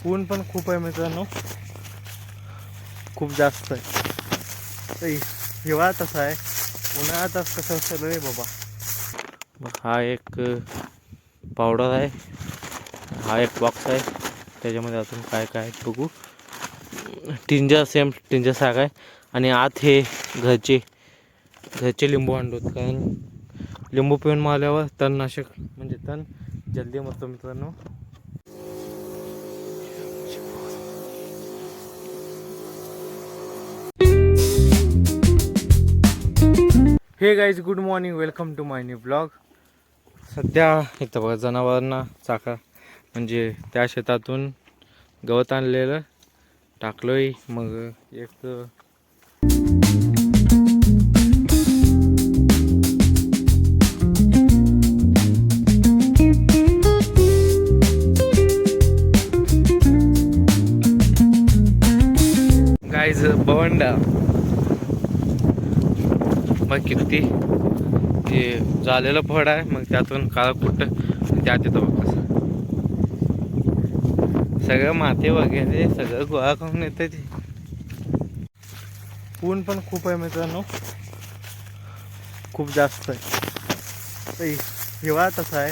ऊन पण खूप आहे मित्रांनो, खूप जास्त आहे. हिवाळा तसा आहे, उन्हाळ्यात कसं असेल रे बाबा. हा एक पावडर आहे, हा एक बॉक्स आहे, त्याच्यामध्ये अजून काय काय बघू. टिंजर, सेम टिंजर साग आहे. आणि आत हे घरचे लिंबू आणतो, कारण लिंबू पिऊन मारल्यावर तणनाशक म्हणजे तण जल्दी मरतो मित्रांनो. Hey guys, good morning, welcome to my new blog. सध्या इथं बघा जनावरांना चाका म्हणजे त्या शेतातून गवत आणलेलं टाकलोय. मग एक गाईज बवंडा मग किती ते झालेलं फळ आहे, मग त्यातून काळं कुठं त्यात येतं बघ कसं सगळं माती वगैरे सगळं गोळा करून येतं ते. ऊन पण खूप आहे मित्रांनो, खूप जास्त आहे. हिवाळा तसा आहे,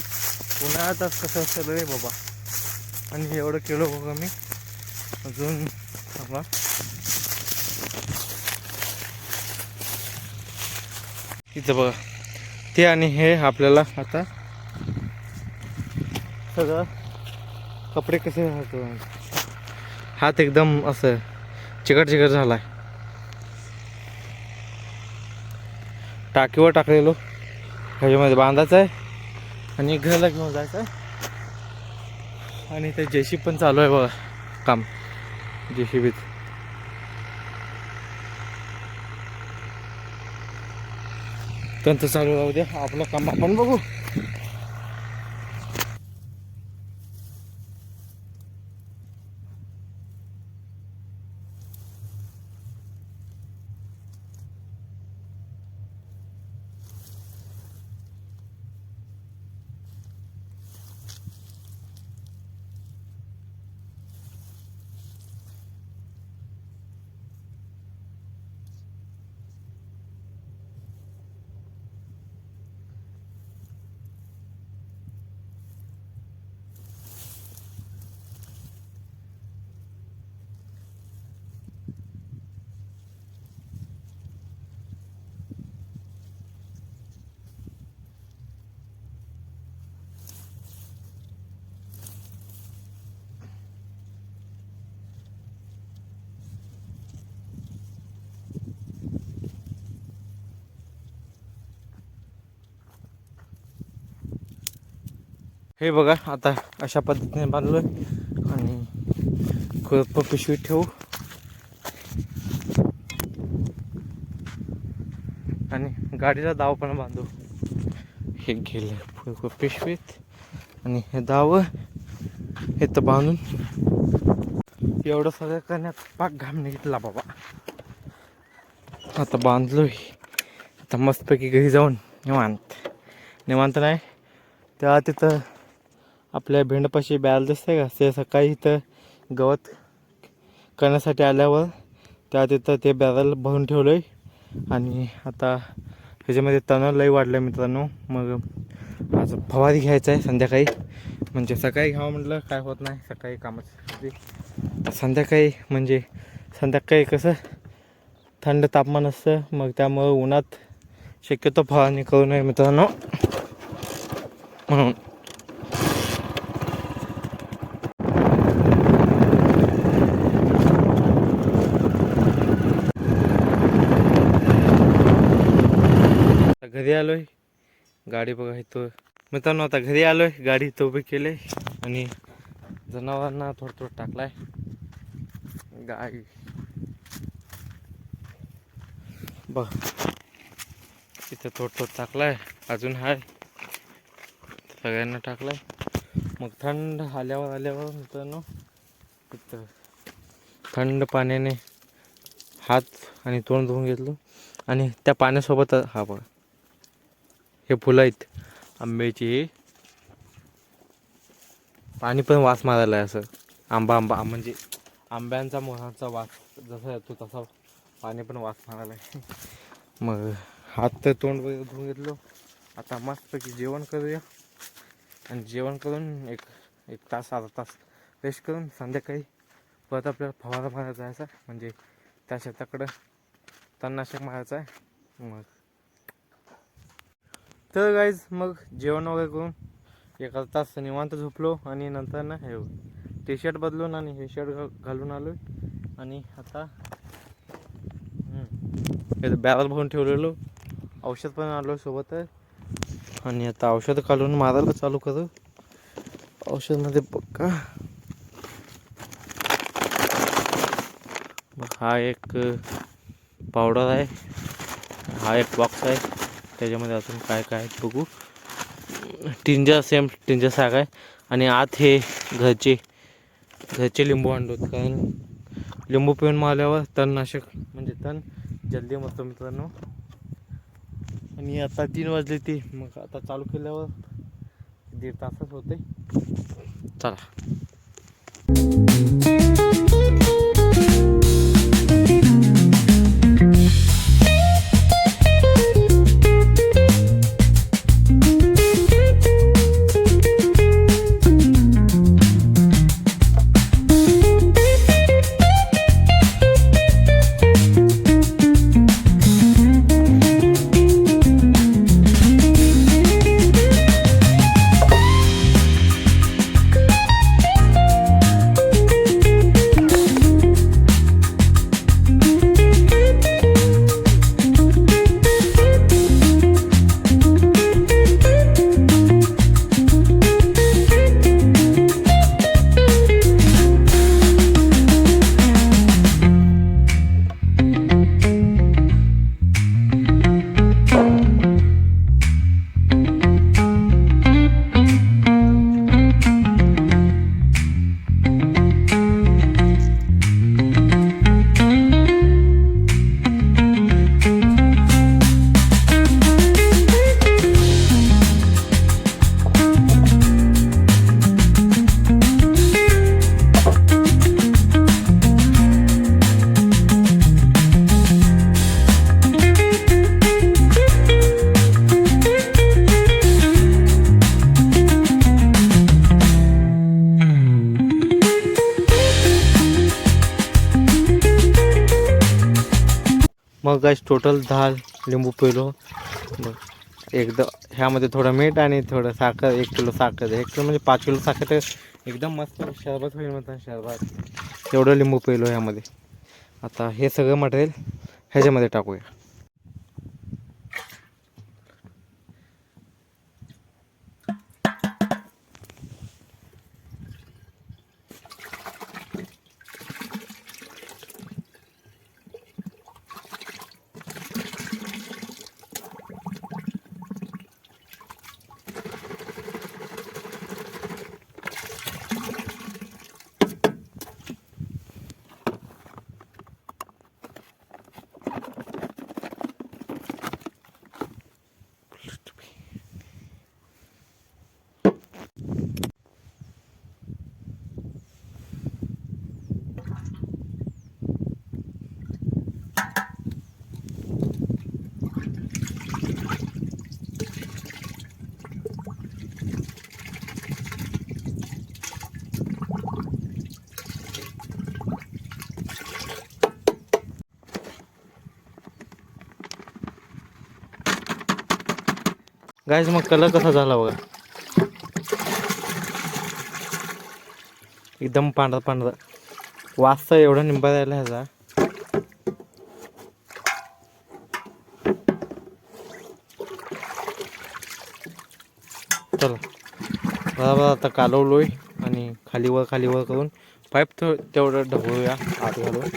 उन्हाळ्यात कसं असेल रे बाबा. आणि एवढं केलं बघा मी अजून थांबा. इथं बघा ते आणि हे आपल्याला आता सगळं कपडे कसे राहतो, हात एकदम असं चिकट झाला आहे. टाकीवर टाकलेलो ह्याच्यामध्ये बांधायचं आहे आणि घराला घेऊन जायचं आहे. आणि ते जेसीबी पण चालू आहे बघा काम, जेसीबीत. त्यांचं चालू राहू द्या, आपलं काम आपण बघू. हे बघा आता अशा पद्धतीने बांधलोय आणि खुरप पिशवी ठेवू आणि गाडीला दाव पण बांधू. हे गेलं पिशवीत आणि हे दाव हे तर बांधून एवढं सगळं करण्यात पाक घाम निघितला बाबा. आता बांधलोय, आता मस्तपैकी घरी जाऊन निवांत नाही त्या तिथं आपल्या भेंडपाशी बॅल दिसते का, ते सकाळी इथं गवत करण्यासाठी आल्यावर त्या तिथं ते बॅरल भरून ठेवलं आहे. आणि आता ह्याच्यामध्ये तण लई वाढलं आहे मित्रांनो. मग आज फवारी घ्यायचं आहे संध्याकाळी, म्हणजे सकाळी घ्यावं म्हटलं काय होत नाही, सकाळी कामच. संध्याकाळी कसं थंड तापमान असतं, मग त्यामुळं उन्हात शक्यतो फवारणी करू नये मित्रांनो. म्हणून घरी आलोय, गाडी बघा इथं मित्रांनो. आता घरी आलोय, गाडी इथं उभी केली आणि जनावरांना थोडं टाकलाय. गाय बघ इथं थोडं टाकलाय, अजून हाय सगळ्यांना टाकलाय. मग थंड आल्यावर मित्रांनो इथं थंड पाण्याने हात आणि तोंड धुवून घेतलं. आणि त्या पाण्यासोबत हा बघा हे फुलं आहेत आंब्याची, पाणी पण वास मारायला आहे असं आंबा आंबा म्हणजे आंब्यांचा मोहराचा वास जसा येतो तसा पाणी पण वास मारायला आहे. मग हात तर तोंड वगैरे धुवून घेतलो. आता मस्तपैकी जेवण करूया आणि जेवण करून एक एक तास अर्धा तास रेस्ट करून संध्याकाळी परत आपल्याला फवारा मारायला जायचा, म्हणजे त्या शेताकडं तणनाशक मारायचं आहे. मग तर गाईज मग जेवण वगैरे करून एक अर्धा तास निवांत झोपलो आणि नंतर ना हे टी शर्ट बदलून आणि हे शर्ट घालून आलो आणि आता बॅरल भरून ठेवलेलो. औषध पण आलो सोबत आणि आता औषध काढून मारायला चालू करू. औषधमध्ये बघा मग हा एक पावडर आहे, हा एक बॉक्स आहे, त्याच्यामध्ये अजून काय काय बघू. टिंजर सेम टिंजर साग आहे आणि आत हे घरचे लिंबू आणलो, कारण लिंबू पिऊन मारल्यावर तणनाशक म्हणजे तण जल्दी मरतो मित्रांनो. आणि आता 3 वाजले ती, मग आता चालू केल्यावर 1.5 तासच होते. चला मग गाइस टोटल 10 लिंबू पिलो. बघ एकदा ह्यामध्ये थोडं मीठ आणि थोडं साखर, 1 किलो साखर, 1 किलो म्हणजे 5 किलो साखर, तर एकदम मस्त शरबत होईल म्हणतात. शरबत एवढं लिंबू पिलो ह्यामध्ये. आता हे सगळं मटेरियल ह्याच्यामध्ये टाकूया. गाइस मग कलर कसा झाला बघा, एकदम पांढरा पांढरा. वास तर एवढा निंबा राहिला ह्याचा. चला बरोबर आता कालवलोय आणि खाली वर करून पाईप तेवढं ढवळूया आत घालून.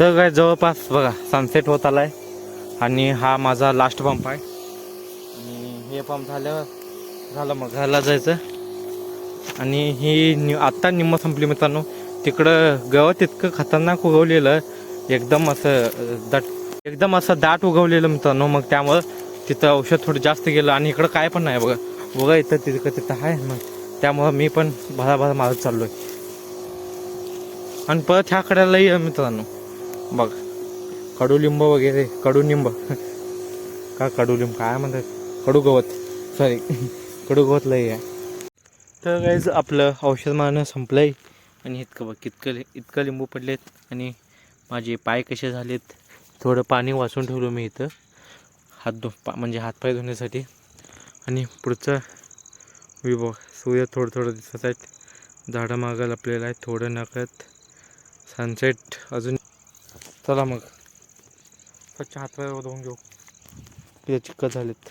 तर काय जवळपास बघा सनसेट होत आलाय आणि हा माझा लास्ट पंप आहे आणि हे पंप झालं मग घरला जायचं. आणि ही आत्ता निम्म संपली मित्रांनो. तिकडं गवत इतकं खतरनाक उगवलेलं एकदम असं दाट उगवलेलं मित्रांनो. मग त्यामुळं तिथं औषध थोडं जास्त गेलं आणि इकडं काय पण नाही बघा इथं तिथं आहे. मग त्यामुळं मी पण भराभरा मारत चाललोय आणि परत ह्या कड्याला ये मित्रांनो बघ कडुलिंब वगैरे कडुनिंब काय म्हणतात कडूगवत सॉरी कडूगवत लई आहे. तर गाईज आपलं औषध मारणं संपलंय आणि इतकं बघ इतकं लिंबू पडलेत आणि माझे पाय कसे झालेत. थोडं पाणी वाचून ठेवलं मी इथं म्हणजे हातपाय धुण्यासाठी. आणि पुढचं विभाग सूर्य थोडं दिसत आहेत. झाडं मागं लपलेलं आहे थोडं नकळत सनसेट अजून. चला मग स्वच्छ हातपाय धुवून घेऊ. ते चिकट झालेत.